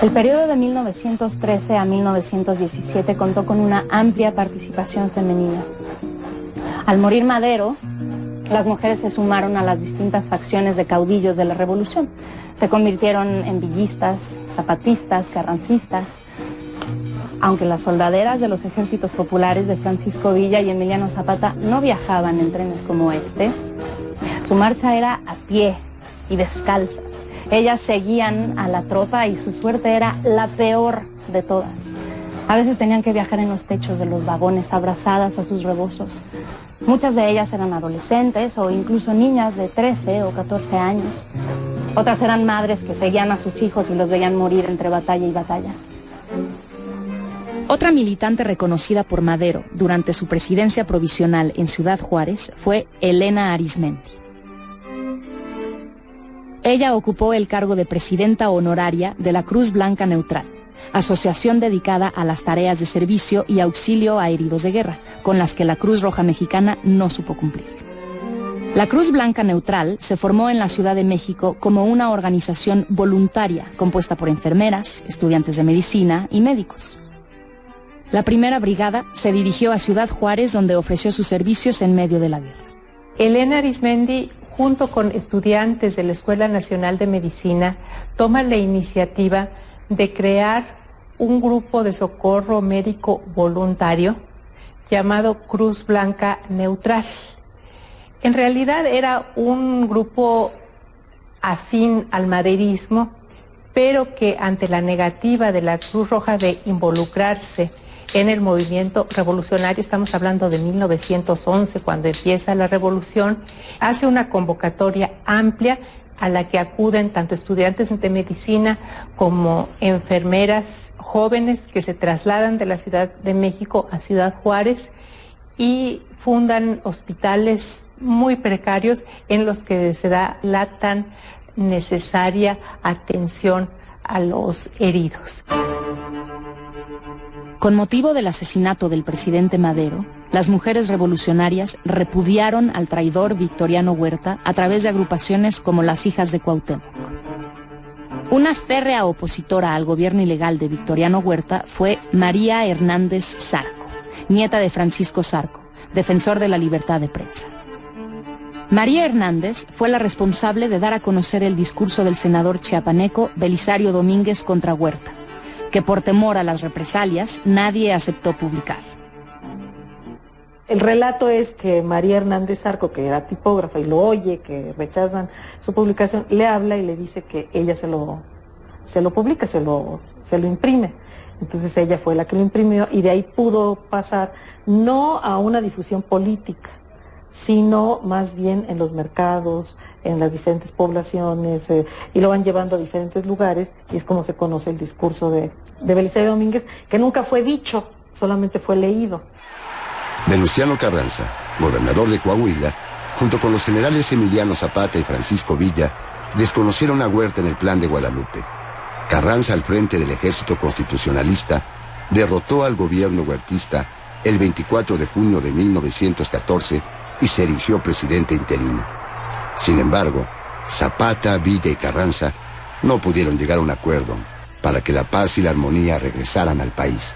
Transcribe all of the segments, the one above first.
El periodo de 1913 a 1917 contó con una amplia participación femenina. Al morir Madero, las mujeres se sumaron a las distintas facciones de caudillos de la revolución. Se convirtieron en villistas, zapatistas, carrancistas. Aunque las soldaderas de los ejércitos populares de Francisco Villa y Emiliano Zapata no viajaban en trenes como este, su marcha era a pie y descalzas. Ellas seguían a la tropa y su suerte era la peor de todas. A veces tenían que viajar en los techos de los vagones, abrazadas a sus rebozos. Muchas de ellas eran adolescentes o incluso niñas de 13 o 14 años. Otras eran madres que seguían a sus hijos y los veían morir entre batalla y batalla. Otra militante reconocida por Madero durante su presidencia provisional en Ciudad Juárez fue Elena Arizmendi. Ella ocupó el cargo de presidenta honoraria de la Cruz Blanca Neutral, asociación dedicada a las tareas de servicio y auxilio a heridos de guerra, con las que la Cruz Roja Mexicana no supo cumplir. La Cruz Blanca Neutral se formó en la Ciudad de México como una organización voluntaria compuesta por enfermeras, estudiantes de medicina y médicos. La primera brigada se dirigió a Ciudad Juárez, donde ofreció sus servicios en medio de la guerra. Elena Arizmendi, junto con estudiantes de la Escuela Nacional de Medicina, toma la iniciativa de crear un grupo de socorro médico voluntario llamado Cruz Blanca Neutral. En realidad era un grupo afín al maderismo, pero que ante la negativa de la Cruz Roja de involucrarse en el movimiento revolucionario, estamos hablando de 1911, cuando empieza la revolución, hace una convocatoria amplia a la que acuden tanto estudiantes de medicina como enfermeras jóvenes que se trasladan de la Ciudad de México a Ciudad Juárez y fundan hospitales muy precarios en los que se da la tan necesaria atención a los heridos. Con motivo del asesinato del presidente Madero, las mujeres revolucionarias repudiaron al traidor Victoriano Huerta a través de agrupaciones como las Hijas de Cuauhtémoc. Una férrea opositora al gobierno ilegal de Victoriano Huerta fue María Hernández Zarco, nieta de Francisco Zarco, defensor de la libertad de prensa. María Hernández fue la responsable de dar a conocer el discurso del senador chiapaneco Belisario Domínguez contra Huerta, que por temor a las represalias nadie aceptó publicar. El relato es que María Hernández Zarco, que era tipógrafa y lo oye, que rechazan su publicación, le habla y le dice que ella se lo publica, se lo imprime. Entonces ella fue la que lo imprimió y de ahí pudo pasar no a una difusión política, sino más bien en los mercados, en las diferentes poblaciones, y lo van llevando a diferentes lugares, y es como se conoce el discurso de Belisario Domínguez, que nunca fue dicho, solamente fue leído. Venustiano Carranza, gobernador de Coahuila, junto con los generales Emiliano Zapata y Francisco Villa, desconocieron a Huerta en el Plan de Guadalupe. Carranza, al frente del ejército constitucionalista, derrotó al gobierno huertista el 24 de junio de 1914 y se erigió presidente interino. Sin embargo, Zapata, Villa y Carranza no pudieron llegar a un acuerdo para que la paz y la armonía regresaran al país.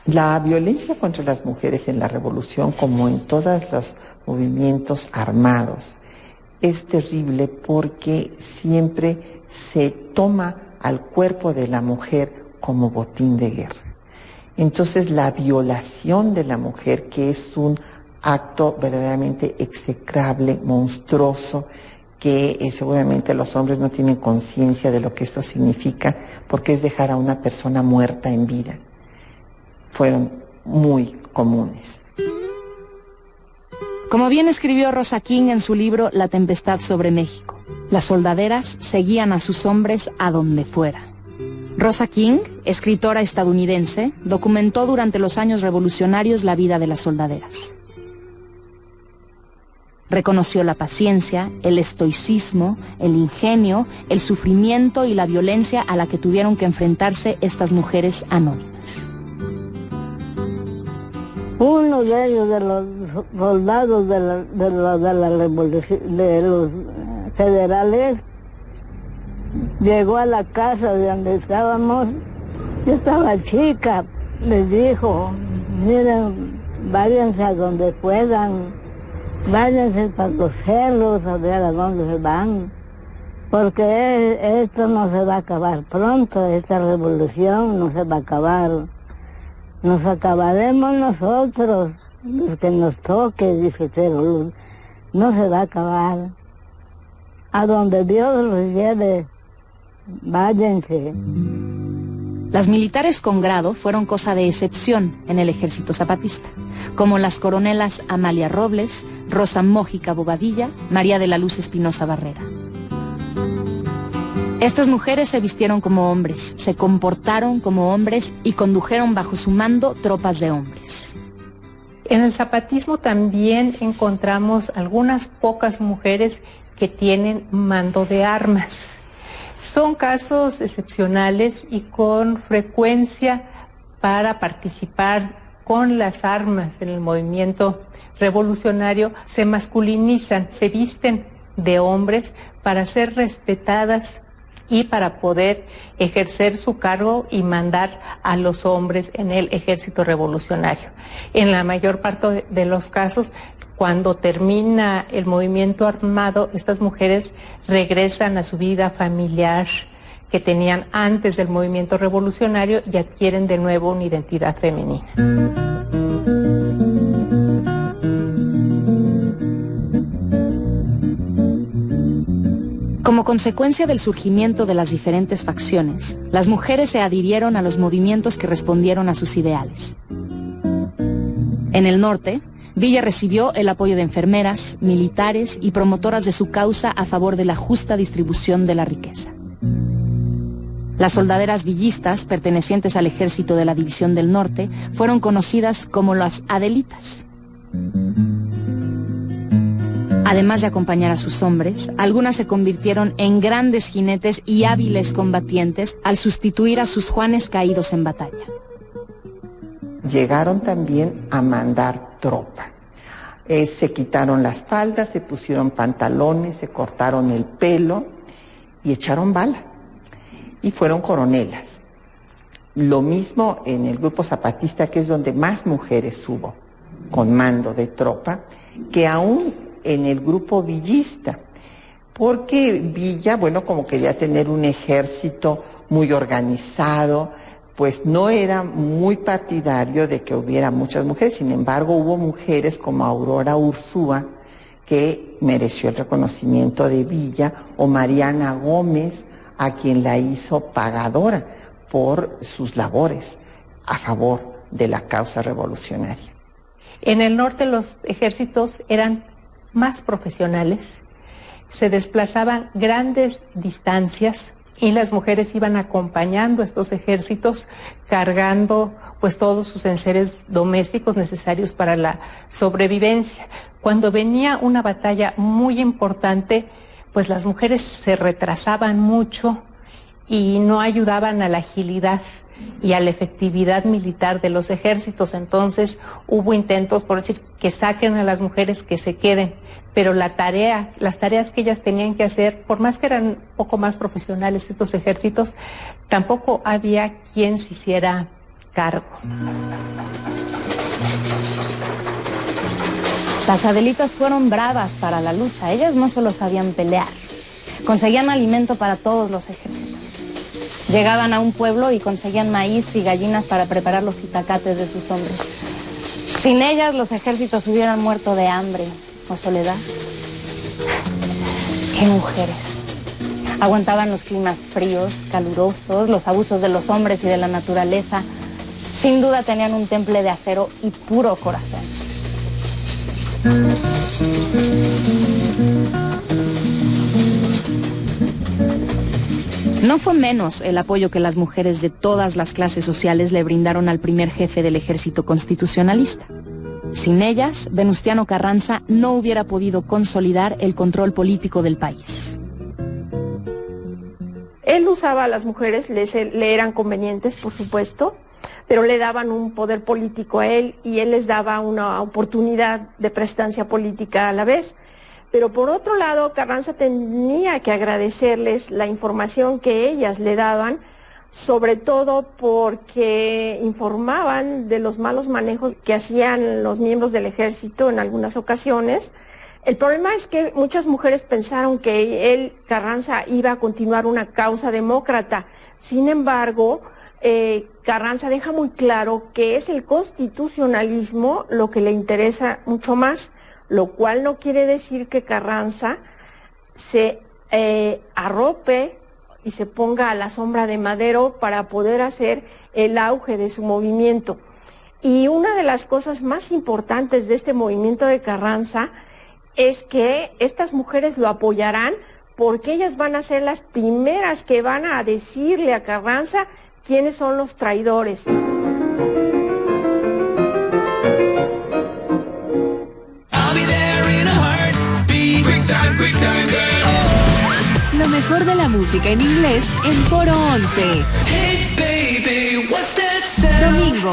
La violencia contra las mujeres en la revolución, como en todos los movimientos armados, es terrible porque siempre se toma al cuerpo de la mujer como botín de guerra. Entonces la violación de la mujer, que es un acto verdaderamente execrable, monstruoso, que seguramente los hombres no tienen conciencia de lo que esto significa, porque es dejar a una persona muerta en vida, fueron muy comunes. Como bien escribió Rosa King en su libro La Tempestad sobre México, las soldaderas seguían a sus hombres a donde fuera. Rosa King, escritora estadounidense, documentó durante los años revolucionarios la vida de las soldaderas. Reconoció la paciencia, el estoicismo, el ingenio, el sufrimiento y la violencia a la que tuvieron que enfrentarse estas mujeres anónimas. Uno de ellos, de los soldados de la revolución, de los federales, llegó a la casa de donde estábamos, yo estaba chica, les dijo, miren, váyanse a donde puedan, váyanse para los cerros a ver a dónde se van, porque esto no se va a acabar pronto, esta revolución no se va a acabar, nos acabaremos nosotros, los que nos toque, dice, pero no se va a acabar. A donde Dios los lleve, váyanse. Las militares con grado fueron cosa de excepción en el ejército zapatista, como las coronelas Amalia Robles, Rosa Mójica Bobadilla, María de la Luz Espinosa Barrera. Estas mujeres se vistieron como hombres, se comportaron como hombres y condujeron bajo su mando tropas de hombres. En el zapatismo también encontramos algunas pocas mujeres que tienen mando de armas. Son casos excepcionales y con frecuencia para participar con las armas en el movimiento revolucionario se masculinizan, se visten de hombres para ser respetadas y para poder ejercer su cargo y mandar a los hombres en el ejército revolucionario. En la mayor parte de los casos, cuando termina el movimiento armado, estas mujeres regresan a su vida familiar que tenían antes del movimiento revolucionario y adquieren de nuevo una identidad femenina. Como consecuencia del surgimiento de las diferentes facciones, las mujeres se adhirieron a los movimientos que respondieron a sus ideales. En el norte, Villa recibió el apoyo de enfermeras, militares y promotoras de su causa a favor de la justa distribución de la riqueza. Las soldaderas villistas, pertenecientes al ejército de la División del Norte, fueron conocidas como las Adelitas. Además de acompañar a sus hombres, algunas se convirtieron en grandes jinetes y hábiles combatientes al sustituir a sus Juanes caídos en batalla. Llegaron también a mandar tropa. Se quitaron las faldas, se pusieron pantalones, se cortaron el pelo y echaron bala. Y fueron coronelas. Lo mismo en el grupo zapatista, que es donde más mujeres hubo con mando de tropa, que aún en el grupo villista, porque Villa, bueno, como quería tener un ejército muy organizado, pues no era muy partidario de que hubiera muchas mujeres. Sin embargo, hubo mujeres como Aurora Ursúa, que mereció el reconocimiento de Villa, o Mariana Gómez, a quien la hizo pagadora por sus labores a favor de la causa revolucionaria. En el norte los ejércitos eran más profesionales, se desplazaban grandes distancias y las mujeres iban acompañando a estos ejércitos, cargando pues todos sus enseres domésticos necesarios para la sobrevivencia. Cuando venía una batalla muy importante, pues las mujeres se retrasaban mucho y no ayudaban a la agilidad y a la efectividad militar de los ejércitos. Entonces hubo intentos por decir que saquen a las mujeres, que se queden, pero las tareas que ellas tenían que hacer, por más que eran un poco más profesionales estos ejércitos, tampoco había quien se hiciera cargo. Las Adelitas fueron bravas para la lucha. Ellas no solo sabían pelear, conseguían alimento para todos los ejércitos. Llegaban a un pueblo y conseguían maíz y gallinas para preparar los itacates de sus hombres. Sin ellas, los ejércitos hubieran muerto de hambre o soledad. ¡Qué mujeres! Aguantaban los climas fríos, calurosos, los abusos de los hombres y de la naturaleza. Sin duda tenían un temple de acero y puro corazón. No fue menos el apoyo que las mujeres de todas las clases sociales le brindaron al primer jefe del ejército constitucionalista. Sin ellas, Venustiano Carranza no hubiera podido consolidar el control político del país. Él usaba a las mujeres, le eran convenientes, por supuesto, pero le daban un poder político a él y él les daba una oportunidad de prestancia política a la vez. Pero por otro lado, Carranza tenía que agradecerles la información que ellas le daban, sobre todo porque informaban de los malos manejos que hacían los miembros del ejército en algunas ocasiones. El problema es que muchas mujeres pensaron que Carranza, iba a continuar una causa demócrata. Sin embargo, Carranza deja muy claro que es el constitucionalismo lo que le interesa mucho más, lo cual no quiere decir que Carranza se arrope y se ponga a la sombra de Madero para poder hacer el auge de su movimiento. Y una de las cosas más importantes de este movimiento de Carranza es que estas mujeres lo apoyarán porque ellas van a ser las primeras que van a decirle a Carranza quiénes son los traidores. Lo mejor de la música en inglés en Foro 11. Domingo.